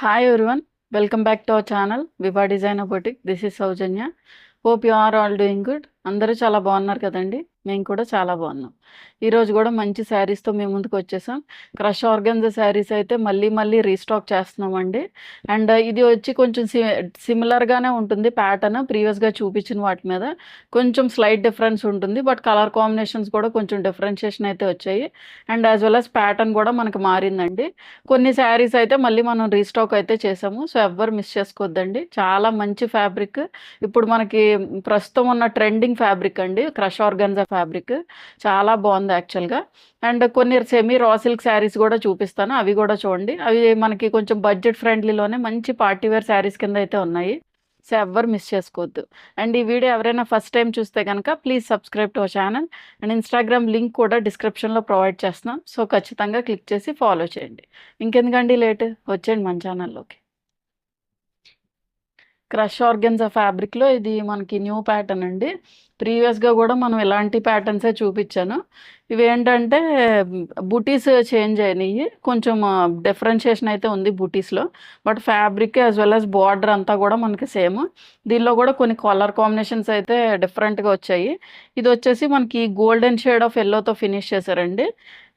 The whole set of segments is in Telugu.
Hi everyone, welcome back to our channel Viva Designer Boutique. This is Saujanya. Hope you are all doing good. అందరూ చాలా బాగున్నారు కదండి. మేము కూడా చాలా బాగున్నాం. ఈరోజు కూడా మంచి శారీస్తో మేము ముందుకు వచ్చేసాం. క్రష్ ఆర్గన్జా శారీస్ అయితే మళ్ళీ రీస్టాక్ చేస్తున్నామండి. అండ్ ఇది వచ్చి కొంచెం సిమిలర్గానే ఉంటుంది ప్యాటర్న్ ప్రీవియస్గా చూపించిన వాటి మీద. కొంచెం స్లైట్ డిఫరెన్స్ ఉంటుంది, బట్ కలర్ కాంబినేషన్స్ కూడా కొంచెం డిఫరెన్షియేషన్ అయితే వచ్చాయి. And as well as pattern కూడా మనకు మారిందండి. కొన్ని శారీస్ అయితే మళ్ళీ మనం రీస్టాక్ అయితే చేసాము. సో ఎవ్వరు మిస్ చేసుకోవద్దండి. చాలా మంచి ఫ్యాబ్రిక్. ఇప్పుడు మనకి ప్రస్తుతం ఉన్న ట్రెండింగ్ ఫ్యాబ్రిక్ అండి క్రష్ ఆర్గన్జా ఫ్యాబ్రిక్. చాలా బాగుంది యాక్చువల్గా. అండ్ కొన్ని సెమీ రా సిల్క్ శారీస్ కూడా చూపిస్తాను, అవి కూడా చూడండి. అవి మనకి కొంచెం బడ్జెట్ ఫ్రెండ్లీలోనే మంచి పార్టీవేర్ శారీస్ కింద అయితే ఉన్నాయి. సో ఎవ్వరు మిస్ చేసుకోవద్దు. అండ్ ఈ వీడియో ఎవరైనా ఫస్ట్ టైం చూస్తే కనుక please subscribe to our channel. And Instagram link కూడా డిస్క్రిప్షన్లో ప్రొవైడ్ చేస్తున్నాం. సో ఖచ్చితంగా క్లిక్ చేసి ఫాలో చేయండి. ఇంకెందుకండి లేట్, వచ్చేయండి మన ఛానల్లోకి. క్రష్ ఆర్గన్జా ఫ్యాబ్రిక్లో ఇది మనకి న్యూ ప్యాటర్న్ అండి. ప్రీవియస్గా కూడా మనం ఇలాంటి ప్యాటర్న్సే చూపించాను. ఇవి ఏంటంటే బుటీస్ చేంజ్ అయినాయి, కొంచెం డిఫరెన్షియేషన్ అయితే ఉంది బుటీస్లో. But fabric as well as border అంతా కూడా మనకి సేమ్. దీనిలో కూడా కొన్ని కలర్ కాంబినేషన్స్ అయితే డిఫరెంట్గా వచ్చాయి. ఇది వచ్చేసి మనకి గోల్డెన్ షేడ్ ఆఫ్ ఎల్లోతో ఫినిష్ చేశారండి.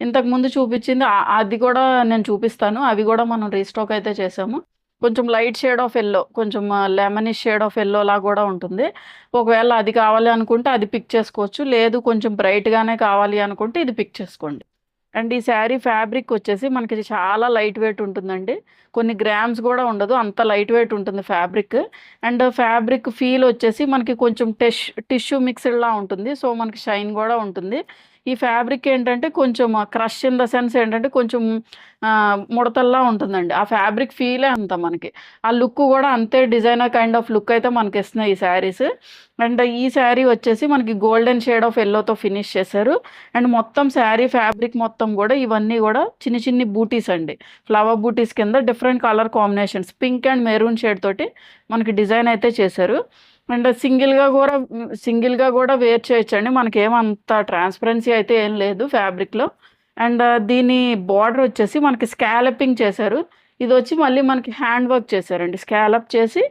ఇంతకుముందు చూపించింది అది కూడా నేను చూపిస్తాను, అవి కూడా మనం రీస్టాక్ అయితే చేసాము. కొంచెం లైట్ షేడ్ ఆఫ్ ఎల్లో, కొంచెం లెమనిష్ షేడ్ ఆఫ్ ఎల్లో లా కూడా ఉంటుంది. ఒకవేళ అది కావాలి అనుకుంటే అది పిక్ చేసుకోవచ్చు, లేదు కొంచెం బ్రైట్గానే కావాలి అనుకుంటే ఇది పిక్ చేసుకోండి. అండ్ ఈ శారీ ఫ్యాబ్రిక్ వచ్చేసి మనకి చాలా లైట్ వెయిట్ ఉంటుందండి. కొన్ని గ్రామ్స్ కూడా ఉండదు, అంత లైట్ వెయిట్ ఉంటుంది ఫ్యాబ్రిక్. అండ్ ఫ్యాబ్రిక్ ఫీల్ వచ్చేసి మనకి కొంచెం టిష్యూ మిక్స్డ్లా ఉంటుంది. సో మనకి షైన్ కూడా ఉంటుంది. ఈ ఫ్యాబ్రిక్ ఏంటంటే కొంచెం క్రష్ ఇన్ ద సెన్స్ ఏంటంటే కొంచెం ముడతల్లా ఉంటుందండి. ఆ ఫ్యాబ్రిక్ ఫీలే అంత మనకి. ఆ లుక్ కూడా అంతే డిజైనర్ కైండ్ ఆఫ్ లుక్ అయితే మనకి ఇస్తున్నాయి ఈ శారీస్. అండ్ ఈ శారీ వచ్చేసి మనకి గోల్డెన్ షేడ్ ఆఫ్ ఎల్లోతో ఫినిష్ చేశారు. అండ్ మొత్తం శారీ ఫ్యాబ్రిక్ మొత్తం కూడా ఇవన్నీ కూడా చిన్ని బూటీస్ అండి, ఫ్లవర్ బూటీస్ కింద different colour combinations pink and maroon shade తోటి మనకి డిజైన్ అయితే చేశారు. అండ్ సింగిల్గా కూడా వేర్ చేయొచ్చండి. మనకేమంత ట్రాన్స్పరెన్సీ అయితే ఏం లేదు ఫ్యాబ్రిక్లో. అండ్ దీని బార్డర్ వచ్చేసి మనకి స్కాలపింగ్ చేశారు. ఇది వచ్చి మళ్ళీ మనకి హ్యాండ్ వర్క్ చేశారండి, స్కాలప్ చేసి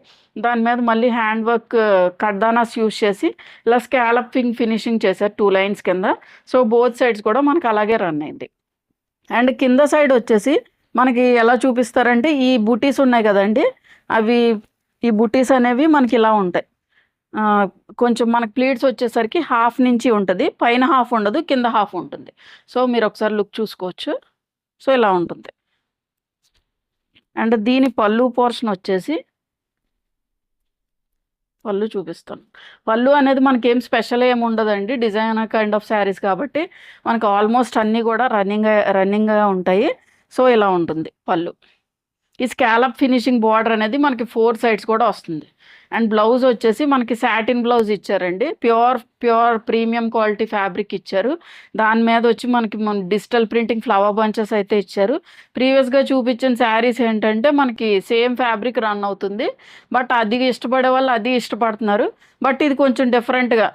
దాని మీద మళ్ళీ హ్యాండ్ వర్క్ కర్దానాస్ యూస్ చేసి ఇలా స్కాలపింగ్ ఫినిషింగ్ చేశారు 2 లైన్స్ కింద. సో బోత్ సైడ్స్ కూడా మనకి అలాగే రన్ అయింది. అండ్ కింద సైడ్ వచ్చేసి మనకి ఎలా చూపిస్తారంటే ఈ బూటీస్ ఉన్నాయి కదండి, అవి ఈ బూటీస్ అనేవి మనకి ఇలా ఉంటాయి. కొంచెం మనకి ప్లీట్స్ వచ్చేసరికి హాఫ్ నుంచి ఉంటుంది, పైన హాఫ్ ఉండదు, కింద హాఫ్ ఉంటుంది. సో మీరు ఒకసారి లుక్ చూసుకోవచ్చు. సో ఇలా ఉంటుంది. అండ్ దీని పళ్ళు పోర్షన్ వచ్చేసి పళ్ళు చూపిస్తాను. పళ్ళు అనేది మనకి ఏం స్పెషల్ ఏమి ఉండదండి, డిజైనర్ కైండ్ ఆఫ్ శారీస్ కాబట్టి మనకు ఆల్మోస్ట్ అన్నీ కూడా రన్నింగ్గా ఉంటాయి. సో ఇలా ఉంటుంది పళ్ళు. ఈ స్కాలప్ ఫినిషింగ్ బార్డర్ అనేది మనకి 4 సైడ్స్ కూడా వస్తుంది. అండ్ బ్లౌజ్ వచ్చేసి మనకి సాటిన్ బ్లౌజ్ ఇచ్చారండి, ప్యూర్ ప్రీమియం క్వాలిటీ ఫ్యాబ్రిక్ ఇచ్చారు. దాని మీద వచ్చి మనకి డిజిటల్ ప్రింటింగ్ ఫ్లవర్ బంచెస్ అయితే ఇచ్చారు. ప్రీవియస్గా చూపించిన శారీస్ ఏంటంటే మనకి సేమ్ ఫ్యాబ్రిక్ రన్ అవుతుంది, బట్ అది ఇష్టపడే వాళ్ళు అది ఇష్టపడుతున్నారు. బట్ ఇది కొంచెం డిఫరెంట్గా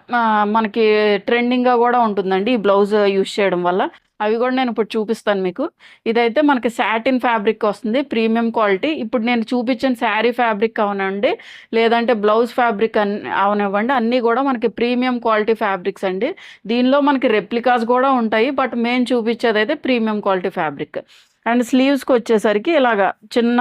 మనకి ట్రెండింగ్గా కూడా ఉంటుందండి ఈ బ్లౌజ్ యూస్ చేయడం వల్ల. అవి కూడా నేను ఇప్పుడు చూపిస్తాను మీకు. ఇదైతే మనకి సాటిన్ ఫ్యాబ్రిక్ వస్తుంది, ప్రీమియం క్వాలిటీ. ఇప్పుడు నేను చూపించిన శారీ ఫ్యాబ్రిక్ అవనండి, లేదంటే బ్లౌజ్ ఫ్యాబ్రిక్ అవనివ్వండి, అన్నీ కూడా మనకి ప్రీమియం క్వాలిటీ ఫ్యాబ్రిక్స్ అండి. దీనిలో మనకి రెప్లికాస్ కూడా ఉంటాయి, బట్ మేము చూపించేది అయితే ప్రీమియం క్వాలిటీ ఫ్యాబ్రిక్. అండ్ స్లీవ్స్కి వచ్చేసరికి ఇలాగా చిన్న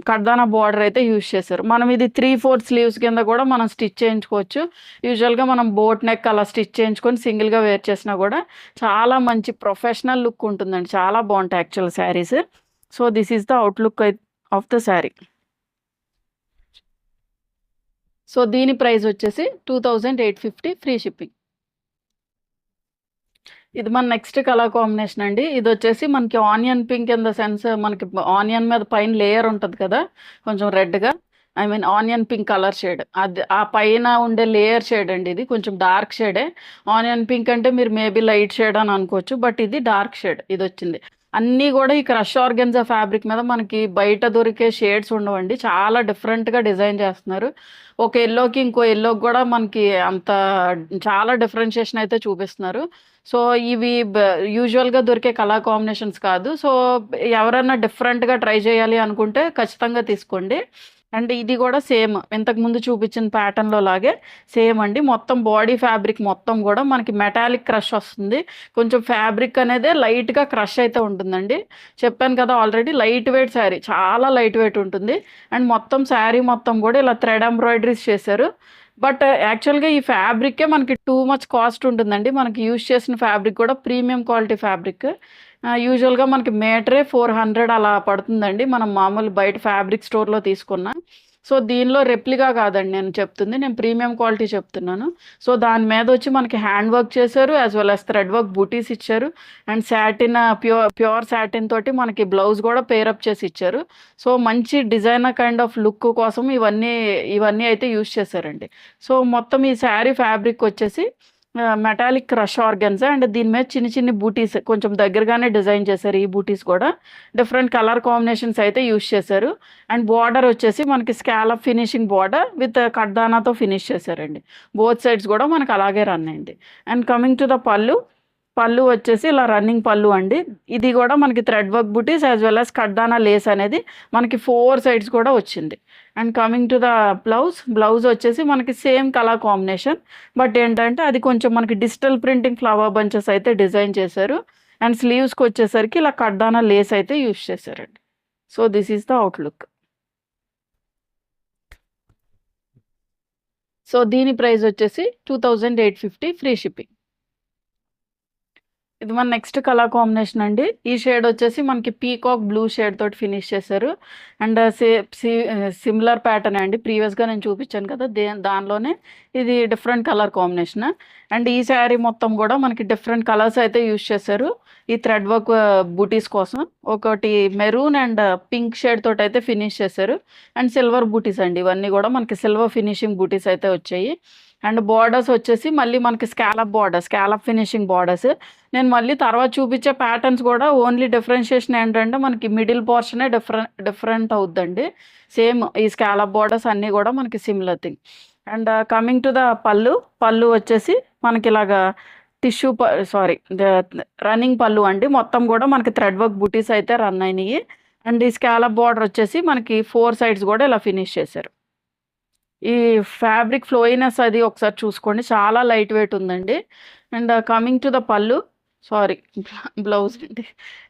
కర్దానా బార్డర్ అయితే యూజ్ చేశారు. మనం ఇది 3/4 స్లీవ్స్ కింద కూడా మనం స్టిచ్ చేయించుకోవచ్చు. యూజువల్గా మనం బోట్ నెక్ అలా స్టిచ్ చేయించుకొని సింగిల్గా వేర్ చేసినా కూడా చాలా మంచి ప్రొఫెషనల్ లుక్ ఉంటుందండి. చాలా బాగుంటాయి actual saris. So this is the outlook of the sari. So దీని ప్రైస్ వచ్చేసి 2850 ఫ్రీ షిప్పింగ్. ఇది మన నెక్స్ట్ కలర్ కాంబినేషన్ అండి. ఇది వచ్చేసి మనకి onion pink in the sense, మనకి ఆనియన్ మీద పైన లేయర్ ఉంటుంది కదా కొంచెం రెడ్గా, I mean onion pink colour shade, అది ఆ పైన ఉండే లేయర్ షేడ్ అండి. ఇది కొంచెం డార్క్ షేడే. ఆనియన్ పింక్ అంటే మీరు మేబీ లైట్ షేడ్ అని అనుకోవచ్చు, బట్ ఇది డార్క్ షేడ్ ఇది వచ్చింది. అన్నీ కూడా ఈ క్రష్ ఆర్గెన్జా ఫ్యాబ్రిక్ మీద మనకి బయట దొరికే షేడ్స్ ఉండవండి. చాలా డిఫరెంట్గా డిజైన్ చేస్తున్నారు. ఒక ఎల్లోకి ఇంకో ఎల్లోకి కూడా మనకి అంత చాలా డిఫరెన్షియేషన్ అయితే చూపిస్తున్నారు. సో ఇవి యూజువల్గా దొరికే కలర్ కాంబినేషన్స్ కాదు. సో ఎవరైనా డిఫరెంట్గా ట్రై చేయాలి అనుకుంటే ఖచ్చితంగా తీసుకోండి. అండ్ ఇది కూడా సేమ్ ఇంతకు ముందు చూపించిన ప్యాటర్న్లో లాగే సేమ్ అండి. మొత్తం బాడీ ఫ్యాబ్రిక్ మొత్తం కూడా మనకి మెటాలిక్ క్రష్ వస్తుంది. కొంచెం ఫ్యాబ్రిక్ అనేది లైట్గా క్రష్ అయితే ఉంటుందండి. చెప్పాను కదా ఆల్రెడీ, లైట్ వెయిట్ శారీ, చాలా లైట్ వెయిట్ ఉంటుంది. అండ్ మొత్తం శారీ మొత్తం కూడా ఇలా థ్రెడ్ ఎంబ్రాయిడరీస్ చేశారు. బట్ యాక్చువల్గా ఈ ఫ్యాబ్రికే మనకి టూ మచ్ కాస్ట్ ఉంటుందండి. మనకి యూజ్ చేసిన ఫ్యాబ్రిక్ కూడా ప్రీమియం క్వాలిటీ ఫ్యాబ్రిక్. యూజువల్గా మనకి మీటరే 400 అలా పడుతుందండి, మనం మామూలు బయట ఫ్యాబ్రిక్ స్టోర్లో తీసుకున్న. సో దీనిలో రెప్లికా కాదండి నేను చెప్తుంది, నేను ప్రీమియం క్వాలిటీ చెప్తున్నాను. సో దాని మీద వచ్చి మనకి హ్యాండ్ వర్క్ చేశారు, as well as thread work booties ఇచ్చారు. అండ్ శాటిన్, ప్యూర్ శాటిన్ తోటి మనకి బ్లౌజ్ కూడా పేరప్ చేసి ఇచ్చారు. సో మంచి డిజైనర్ కైండ్ ఆఫ్ లుక్ కోసం ఇవన్నీ అయితే యూజ్ చేశారండి. సో మొత్తం ఈ శారీ ఫ్యాబ్రిక్ వచ్చేసి మెటాలిక్ క్రష్ ఆర్గన్జా. అండ్ దీని మీద చిన్న చిన్న బూటీస్ కొంచెం దగ్గరగానే డిజైన్ చేశారు. ఈ బూటీస్ కూడా డిఫరెంట్ కలర్ కాంబినేషన్స్ అయితే యూజ్ చేశారు. అండ్ బార్డర్ వచ్చేసి మనకి స్కాలప్ ఫినిషింగ్ బార్డర్ విత్ కడ్దానాతో ఫినిష్ చేశారండి. బోత్ సైడ్స్ కూడా మనకు అలాగే రన్ అయింది. అండ్ కమింగ్ టు ద పళ్ళు వచ్చేసి ఇలా రన్నింగ్ పళ్ళు అండి. ఇది కూడా మనకి థ్రెడ్ వర్క్ బుటీస్ యాజ్ వెల్ యాజ్ కడ్దానా లేస్ అనేది మనకి 4 సైడ్స్ కూడా వచ్చింది. And coming to the blouse వచ్చేసి మనకి సేమ్ కలర్ కాంబినేషన్, బట్ ఏంటంటే అది కొంచెం మనకి డిజిటల్ ప్రింటింగ్ ఫ్లవర్ బంచెస్ అయితే డిజైన్ చేశారు. అండ్ స్లీవ్స్కి వచ్చేసరికి ఇలా కడ్దానా లేస్ అయితే యూజ్ చేశారండి. So this is the outlook. So దీని ప్రైస్ వచ్చేసి 2850 ఫ్రీ షిప్పింగ్. ఇది మన నెక్స్ట్ కలర్ కాంబినేషన్ అండి. ఈ షేడ్ వచ్చేసి మనకి పీకాక్ బ్లూ షేడ్ తోటి ఫినిష్ చేశారు. అండ్ సిమిలర్ ప్యాటర్న్ అండి, ప్రీవియస్గా నేను చూపించాను కదా దానిలోనే ఇది డిఫరెంట్ కలర్ కాంబినేషన్. అండ్ ఈ శారీ మొత్తం కూడా మనకి డిఫరెంట్ కలర్స్ అయితే యూజ్ చేశారు ఈ థ్రెడ్ వర్క్ బూటీస్ కోసం. ఒకటి మెరూన్ అండ్ పింక్ షేడ్ తోటి అయితే ఫినిష్ చేశారు. అండ్ సిల్వర్ బూటీస్ అండి, ఇవన్నీ కూడా మనకి సిల్వర్ ఫినిషింగ్ బూటీస్ అయితే వచ్చాయి. అండ్ బార్డర్స్ వచ్చేసి మళ్ళీ మనకి స్కాలప్ ఫినిషింగ్ బార్డర్స్. నేను మళ్ళీ తర్వాత చూపించే ప్యాటర్న్స్ కూడా ఓన్లీ డిఫరెన్షియేషన్ ఏంటంటే మనకి మిడిల్ పోర్షనే డిఫరెంట్ అవుద్దండి. సేమ్ ఈ స్కాలప్ బార్డర్స్ అన్నీ కూడా మనకి similar thing. And coming to the పళ్ళు వచ్చేసి మనకి ఇలాగా రన్నింగ్ పళ్ళు అండి. మొత్తం కూడా మనకి థ్రెడ్ వర్క్ బూటీస్ అయితే రన్ అయినాయి. అండ్ ఈ స్కాలప్ బార్డర్ వచ్చేసి మనకి 4 సైడ్స్ కూడా ఇలా ఫినిష్ చేశారు. ఈ ఫ్యాబ్రిక్ ఫ్లోయినెస్ అది ఒకసారి చూసుకోండి, చాలా లైట్ వెయిట్ ఉందండి. And coming to the blouse అండి.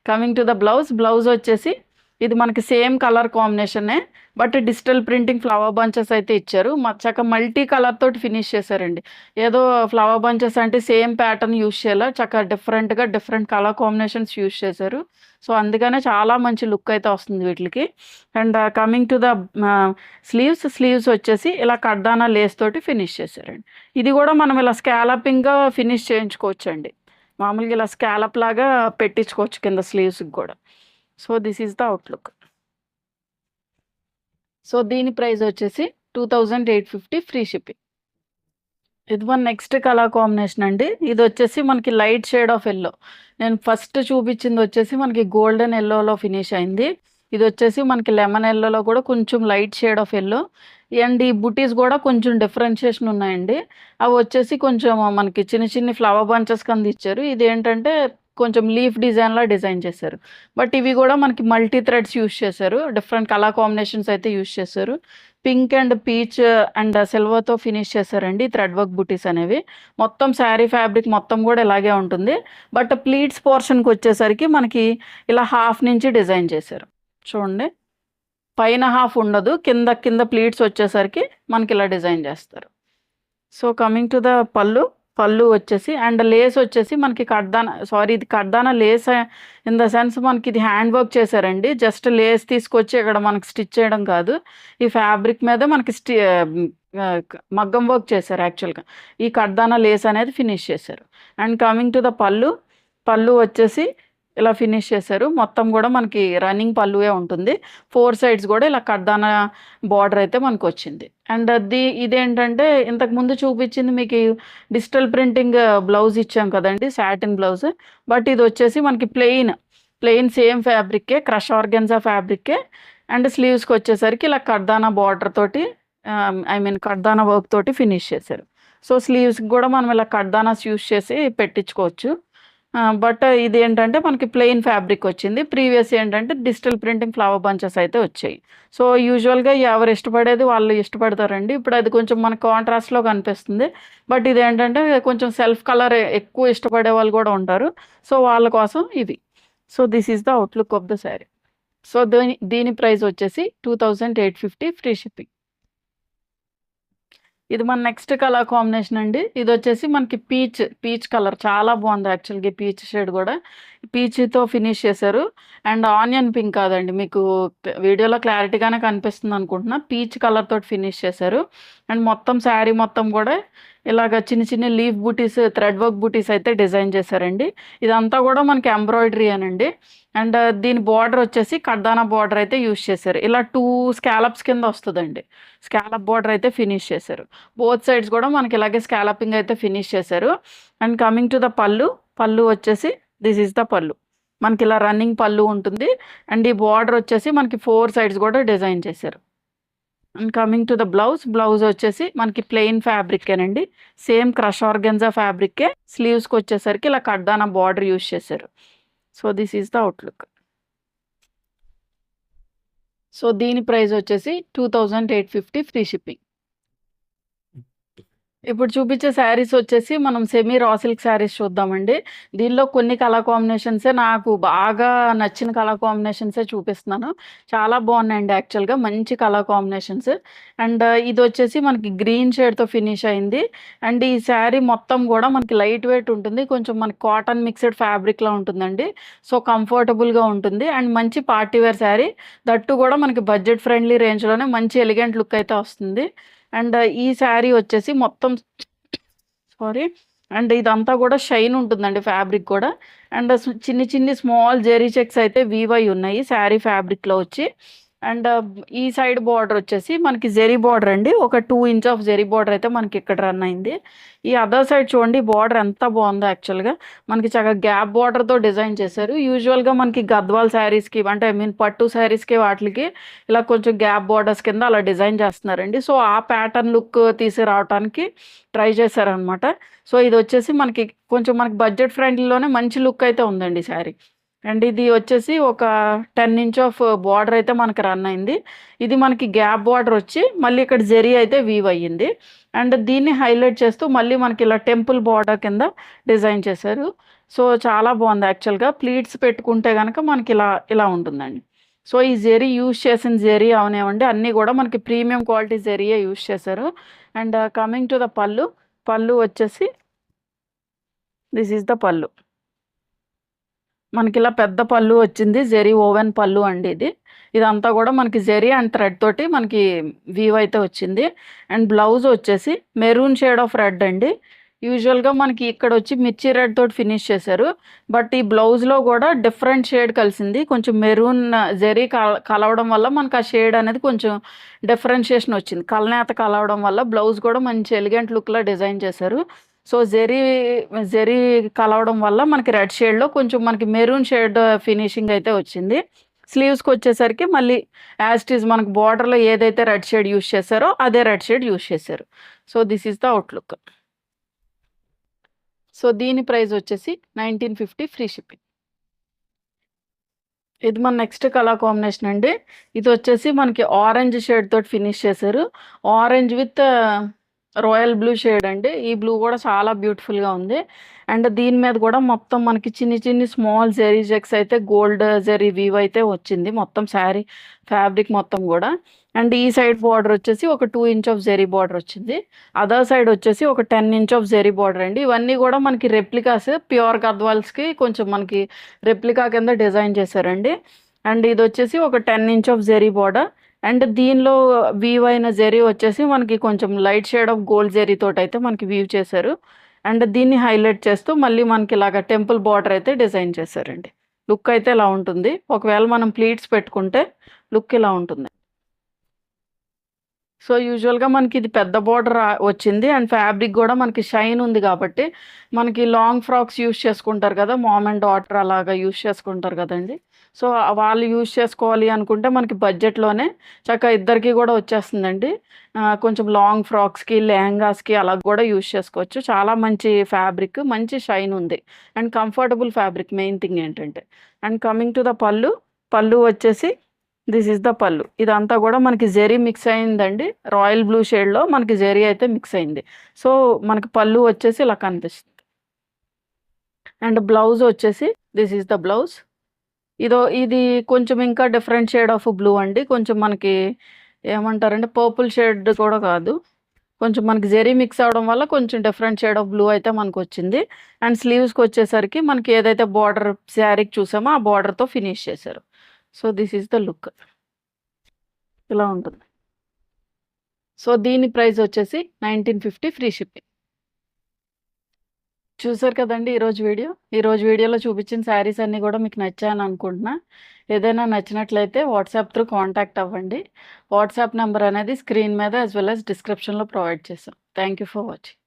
కమింగ్ టు ద బ్లౌజ్ వచ్చేసి ఇది మనకి సేమ్ కలర్ కాంబినేషనే, but digital printing flower bunches అయితే ఇచ్చారు. చక్కగా మల్టీ కలర్ తోటి ఫినిష్ చేశారండి. ఏదో ఫ్లవర్ బంచెస్ అంటే సేమ్ ప్యాటర్న్ యూజ్ చేయాలి, చక్కగా డిఫరెంట్ కలర్ కాంబినేషన్స్ యూజ్ చేశారు. సో అందుకనే చాలా మంచి లుక్ అయితే వస్తుంది వీటికి. And coming to the sleeves వచ్చేసి ఇలా కడ్దానా లేస్ తోటి ఫినిష్ చేశారండి. ఇది కూడా మనం ఇలా స్కాలపింగ్గా ఫినిష్ చేయించుకోవచ్చు అండి, మామూలుగా ఇలా స్కాలప్ లాగా పెట్టించుకోవచ్చు కింద స్లీవ్స్కి కూడా. So this is the outlook. So దీని ప్రైస్ వచ్చేసి 2850 ఫ్రీ షిప్పింగ్. ఇది మన నెక్స్ట్ కలర్ కాంబినేషన్ అండి. ఇది వచ్చేసి మనకి లైట్ షేడ్ ఆఫ్ ఎల్లో. నేను ఫస్ట్ చూపించింది వచ్చేసి మనకి గోల్డెన్ ఎల్లోలో ఫినిష్ అయింది. ఇది వచ్చేసి మనకి లెమన్ ఎల్లోలో కూడా కొంచెం light shade of yellow. And ఈ బుటీస్ కూడా కొంచెం డిఫరెన్షియేషన్ ఉన్నాయండి. అవి వచ్చేసి కొంచెం మనకి చిన్న ఫ్లవర్ బంచెస్ కింద ఇచ్చారు. ఇది ఏంటంటే కొంచెం లీఫ్ డిజైన్లా డిజైన్ చేశారు. బట్ ఇవి కూడా మనకి మల్టీ థ్రెడ్స్ యూజ్ చేశారు, డిఫరెంట్ కలర్ కాంబినేషన్స్ అయితే యూజ్ చేశారు. పింక్ అండ్ పీచ్ అండ్ సిల్వర్తో ఫినిష్ చేశారండి థ్రెడ్ వర్క్ బుటీస్ అనేవి. మొత్తం శారీ ఫ్యాబ్రిక్ మొత్తం కూడా ఇలాగే ఉంటుంది. బట్ ప్లీట్స్ పోర్షన్కి వచ్చేసరికి మనకి ఇలా హాఫ్ నుంచి డిజైన్ చేశారు. చూడండి, పైన హాఫ్ ఉండదు, కింద ప్లీట్స్ వచ్చేసరికి మనకి ఇలా డిజైన్ చేస్తారు. సో కమింగ్ టు ద పళ్ళు వచ్చేసి అండ్ లేస్ వచ్చేసి మనకి ఇది కడ్దానా లేస్ ఇన్ ద సెన్స్ మనకి ఇది హ్యాండ్ వర్క్ చేశారండి. జస్ట్ లేస్ తీసుకొచ్చి ఇక్కడ మనకి స్టిచ్ చేయడం కాదు, ఈ ఫ్యాబ్రిక్ మీద మనకి మగ్గం వర్క్ చేశారు. యాక్చువల్గా ఈ కడ్దానా లేస్ అనేది ఫినిష్ చేశారు. అండ్ కమింగ్ టు ద పళ్ళు వచ్చేసి ఇలా ఫినిష్ చేశారు. మొత్తం కూడా మనకి రన్నింగ్ పళ్ళువే ఉంటుంది. 4 సైడ్స్ కూడా ఇలా కడ్దానా బార్డర్ అయితే మనకు వచ్చింది. అండ్ ఇదేంటంటే ఇంతకు ముందు చూపించింది మీకు డిజిటల్ ప్రింటింగ్ బ్లౌజ్ ఇచ్చాం కదండి, సాటిన్ బ్లౌజ్. బట్ ఇది వచ్చేసి మనకి ప్లెయిన్ ప్లెయిన్ సేమ్ ఫ్యాబ్రికే, క్రష్ ఆర్గెన్జా ఫ్యాబ్రికే. అండ్ స్లీవ్స్కి వచ్చేసరికి ఇలా కర్దానా బార్డర్ తోటి, ఐ మీన్ కర్దానా వర్క్ తోటి ఫినిష్ చేశారు. సో స్లీవ్స్కి కూడా మనం ఇలా కర్దానాస్ యూస్ చేసి పెట్టించుకోవచ్చు. బట్ ఇది ఏంటంటే మనకి ప్లెయిన్ ఫ్యాబ్రిక్ వచ్చింది. ప్రీవియస్ ఏంటంటే డిజిటల్ ప్రింటింగ్ ఫ్లవర్ బంచెస్ అయితే వచ్చాయి. సో యూజువల్గా ఎవరు ఇష్టపడేది వాళ్ళు ఇష్టపడతారండి. ఇప్పుడు అది కొంచెం మన కాంట్రాస్ట్లో కనిపిస్తుంది. బట్ ఇది ఏంటంటే కొంచెం సెల్ఫ్ కలర్ ఎక్కువ ఇష్టపడే వాళ్ళు కూడా ఉంటారు. సో వాళ్ళ కోసం ఇది. So this is the outlook of the sari. So దీని ప్రైస్ వచ్చేసి 2850 ఫ్రీ షిప్పింగ్. ఇది మన నెక్స్ట్ కలర్ కాంబినేషన్ అండి. ఇది వచ్చేసి మనకి పీచ్ కలర్ చాలా బాగుంది. యాక్చువల్గా పీచ్ షేడ్ కూడా పీచ్తో ఫినిష్ చేశారు. అండ్ ఆనియన్ పింక్ కాదండి, మీకు వీడియోలో క్లారిటీగానే కనిపిస్తుంది అనుకుంటున్నా. పీచ్ కలర్ తోటి ఫినిష్ చేశారు. అండ్ మొత్తం శారీ మొత్తం కూడా ఇలాగ చిన్న చిన్న లీఫ్ బూటీస్, థ్రెడ్ వర్క్ బూటీస్ అయితే డిజైన్ చేశారండి. ఇదంతా కూడా మనకి ఎంబ్రాయిడరీ అనండి. అండ్ దీని బార్డర్ వచ్చేసి కర్దానా బార్డర్ అయితే యూస్ చేశారు. ఇలా 2 స్కాలప్స్ కింద వస్తుందండి. స్కాలప్ బార్డర్ అయితే ఫినిష్ చేశారు. బోత్ సైడ్స్ కూడా మనకి ఇలాగే స్కాలపింగ్ అయితే ఫినిష్ చేశారు. అండ్ కమింగ్ టు ద పళ్ళు వచ్చేసి దిస్ ఈస్ ద పళ్ళు. మనకి ఇలా రన్నింగ్ పళ్ళు ఉంటుంది. అండ్ ఈ బార్డర్ వచ్చేసి మనకి 4 సైడ్స్ కూడా డిజైన్ చేశారు. And coming to the blouse వచ్చేసి మనకి ప్లెయిన్ ఫ్యాబ్రికేనండి. సేమ్ క్రష్ ఆర్గెన్జా ఫ్యాబ్రికే. స్లీవ్స్కి వచ్చేసరికి ఇలా కర్దానా బార్డర్ యూస్ చేశారు. So this is the outlook. So దీని ప్రైస్ వచ్చేసి 2850 ఫ్రీ షిప్పింగ్. ఇప్పుడు చూపించే శారీస్ వచ్చేసి మనం సెమీ రా సిల్క్ శారీస్ చూద్దామండి. దీనిలో కొన్ని కలర్ కాంబినేషన్సే నాకు బాగా నచ్చిన కలర్ కాంబినేషన్సే చూపిస్తున్నాను. చాలా బాగున్నాయండి యాక్చువల్గా, మంచి కలర్ కాంబినేషన్స్. అండ్ ఇది వచ్చేసి మనకి గ్రీన్ షేడ్తో ఫినిష్ అయింది. అండ్ ఈ శారీ మొత్తం కూడా మనకి లైట్ వెయిట్ ఉంటుంది. కొంచెం మనకి కాటన్ మిక్స్డ్ ఫ్యాబ్రిక్లా ఉంటుందండి. సో కంఫర్టబుల్గా ఉంటుంది. అండ్ మంచి పార్టీ వేర్ శారీ, దట్టు కూడా మనకి బడ్జెట్ ఫ్రెండ్లీ రేంజ్లోనే మంచి ఎలిగెంట్ లుక్ అయితే వస్తుంది. అండ్ ఈ శారీ వచ్చేసి మొత్తం అండ్ ఇదంతా కూడా షైన్ ఉంటుందండి ఫ్యాబ్రిక్ కూడా. అండ్ చిన్ని స్మాల్ జెరీ చెక్స్ అయితే వీవ్ అయి ఉన్నాయి శారీ ఫ్యాబ్రిక్లో వచ్చి. అండ్ ఈ సైడ్ బార్డర్ వచ్చేసి మనకి జెరీ బార్డర్ అండి. ఒక 2 ఇంచ్ ఆఫ్ జెరీ బార్డర్ అయితే మనకి ఇక్కడ రన్ అయింది. ఈ అదర్ సైడ్ చూడండి బార్డర్ ఎంత బాగుందో. యాక్చువల్గా మనకి చక్కగా గ్యాప్ బార్డర్తో డిజైన్ చేశారు. యూజువల్గా మనకి గద్వాల్ శారీస్కి, అంటే ఐ మీన్ పట్టు శారీస్కి వాటికి ఇలా కొంచెం గ్యాప్ బార్డర్స్ కింద అలా డిజైన్ చేస్తున్నారండి. సో ఆ ప్యాటర్న్ లుక్ తీసుకురావడానికి ట్రై చేశారనమాట. సో ఇది వచ్చేసి మనకి కొంచెం మనకి బడ్జెట్ ఫ్రెండ్లీలోనే మంచి లుక్ అయితే ఉందండి శారీ. అండ్ ఇది వచ్చేసి ఒక 10 ఇంచ్ ఆఫ్ బార్డర్ అయితే మనకి రన్ అయింది. ఇది మనకి గ్యాప్ బార్డర్ వచ్చి మళ్ళీ ఇక్కడ జెరీ అయితే వీవ్ అయ్యింది. అండ్ దీన్ని హైలైట్ చేస్తూ మళ్ళీ మనకి ఇలా టెంపుల్ బార్డర్ కింద డిజైన్ చేశారు. సో చాలా బాగుంది యాక్చువల్గా. ప్లీట్స్ పెట్టుకుంటే కనుక మనకి ఇలా ఉంటుందండి. సో ఈ జెరీ యూజ్ చేసిన జెరీ అవనివ్వండి అన్నీ కూడా మనకి ప్రీమియం క్వాలిటీ జెరీయే యూజ్ చేశారు. అండ్ కమింగ్ టు ద పళ్ళు వచ్చేసి దిస్ ఈస్ ద పళ్ళు. మనకి ఇలా పెద్ద పళ్ళు వచ్చింది. జెరీ ఓవెన్ పళ్ళు అండి ఇది. ఇదంతా కూడా మనకి జెరీ అండ్ థ్రెడ్ తోటి మనకి వీవ్ అయితే వచ్చింది. అండ్ బ్లౌజ్ వచ్చేసి మెరూన్ షేడ్ ఆఫ్ రెడ్ అండి. యూజువల్గా మనకి ఇక్కడ వచ్చి మిర్చి రెడ్ తోటి ఫినిష్ చేశారు. బట్ ఈ బ్లౌజ్లో కూడా డిఫరెంట్ షేడ్ కలిసింది. కొంచెం మెరూన్ జెరీ కలవడం వల్ల మనకు ఆ షేడ్ అనేది కొంచెం డిఫరెన్షియేషన్ వచ్చింది. కలనేత కలవడం వల్ల బ్లౌజ్ కూడా మంచి ఎలిగెంట్ లుక్లో డిజైన్ చేశారు. సో జెరీ కలవడం వల్ల మనకి రెడ్ షేడ్లో కొంచెం మనకి మెరూన్ షేడ్ ఫినిషింగ్ అయితే వచ్చింది. స్లీవ్స్కి వచ్చేసరికి మళ్ళీ యాజ్ ఇట్ ఈజ్ మనకి బార్డర్లో ఏదైతే రెడ్ షేడ్ యూస్ చేశారో అదే రెడ్ షేడ్ యూస్ చేశారు. So this is the outlook. So దీని ప్రైస్ వచ్చేసి 1950 ఫ్రీ షిప్పింగ్. ఇది మన నెక్స్ట్ కలర్ కాంబినేషన్ అండి. ఇది వచ్చేసి మనకి ఆరెంజ్ షేడ్ తోటి ఫినిష్ చేశారు. Orange with royal blue shade అండి. ఈ బ్లూ కూడా చాలా బ్యూటిఫుల్గా ఉంది. అండ్ దీని మీద కూడా మొత్తం మనకి చిన్ని స్మాల్ జెరీ చెక్స్ అయితే గోల్డ్ జెరీ వీవ్ అయితే వచ్చింది మొత్తం శారీ ఫ్యాబ్రిక్ మొత్తం కూడా. అండ్ ఈ సైడ్ బార్డర్ వచ్చేసి ఒక 2 ఇంచ్ ఆఫ్ జెరీ బార్డర్ వచ్చింది. అదర్ సైడ్ వచ్చేసి ఒక 10 ఇంచ్ ఆఫ్ జెరీ బార్డర్ అండి. ఇవన్నీ కూడా మనకి రెప్లికాస్, ప్యూర్ గద్వాల్స్కి కొంచెం మనకి రెప్లికా కింద డిజైన్ చేశారండి. అండ్ ఇది వచ్చేసి ఒక 10 inch of zari border. And దీనిలో వీవ్ అయిన జెరీ వచ్చేసి మనకి కొంచెం light shade of gold zari తోటి అయితే మనకి వీవ్ చేశారు. అండ్ దీన్ని హైలైట్ చేస్తూ మళ్ళీ మనకి ఇలాగ టెంపుల్ బార్డర్ అయితే డిజైన్ చేశారండి. లుక్ అయితే ఇలా ఉంటుంది. ఒకవేళ మనం ప్లీట్స్ పెట్టుకుంటే లుక్ ఇలా ఉంటుంది. సో యూజువల్గా మనకి ఇది పెద్ద బార్డర్ వచ్చింది అండ్ ఫ్యాబ్రిక్ కూడా మనకి షైన్ ఉంది కాబట్టి మనకి లాంగ్ ఫ్రాక్స్ యూస్ చేసుకుంటారు కదా, మామ్ అండ్ డాటర్ అలాగా యూస్ చేసుకుంటారు కదండి. సో వాళ్ళు యూస్ చేసుకోవాలి అనుకుంటే మనకి బడ్జెట్లోనే చక్కగా ఇద్దరికి కూడా వచ్చేస్తుందండి. కొంచెం లాంగ్ ఫ్రాక్స్కి లెహంగాస్కి అలా కూడా యూస్ చేసుకోవచ్చు. చాలా మంచి ఫ్యాబ్రిక్, మంచి షైన్ ఉంది and comfortable fabric main thing ఏంటంటే. అండ్ కమింగ్ టు ద పళ్ళు, పళ్ళు వచ్చేసి దిస్ ఇస్ ద పళ్ళు. ఇదంతా కూడా మనకి జెరీ మిక్స్ అయిందండి. రాయల్ బ్లూ షేడ్లో మనకి జెరీ అయితే మిక్స్ అయింది. సో మనకి పళ్ళు వచ్చేసి ఇలా కనిపిస్తుంది. అండ్ బ్లౌజ్ వచ్చేసి దిస్ ఈస్ ద బ్లౌజ్. ఇది కొంచెం ఇంకా డిఫరెంట్ షేడ్ ఆఫ్ బ్లూ అండి. కొంచెం మనకి ఏమంటారంటే పర్పుల్ షేడ్ కూడా కాదు, కొంచెం మనకి జెరీ మిక్స్ అవడం వల్ల కొంచెం డిఫరెంట్ షేడ్ ఆఫ్ బ్లూ అయితే మనకు వచ్చింది. అండ్ స్లీవ్స్కి వచ్చేసరికి మనకి ఏదైతే బార్డర్ శారీకి చూసామో ఆ బార్డర్తో ఫినిష్ చేశారు. So this is the look, ఇలా ఉంటుంది. సో దీని ప్రైస్ వచ్చేసి 1950 ఫ్రీ షిప్పింగ్. చూసారు కదండి ఈరోజు వీడియోలో చూపించిన శారీస్ అన్నీ కూడా మీకు నచ్చాయని అనుకుంటున్నా. ఏదైనా నచ్చినట్లయితే వాట్సాప్ త్రూ కాంటాక్ట్ అవ్వండి. వాట్సాప్ నెంబర్ అనేది స్క్రీన్ మీద యాజ్ వెల్ యాజ్ డిస్క్రిప్షన్లో ప్రొవైడ్ చేసాం. Thank you for watching.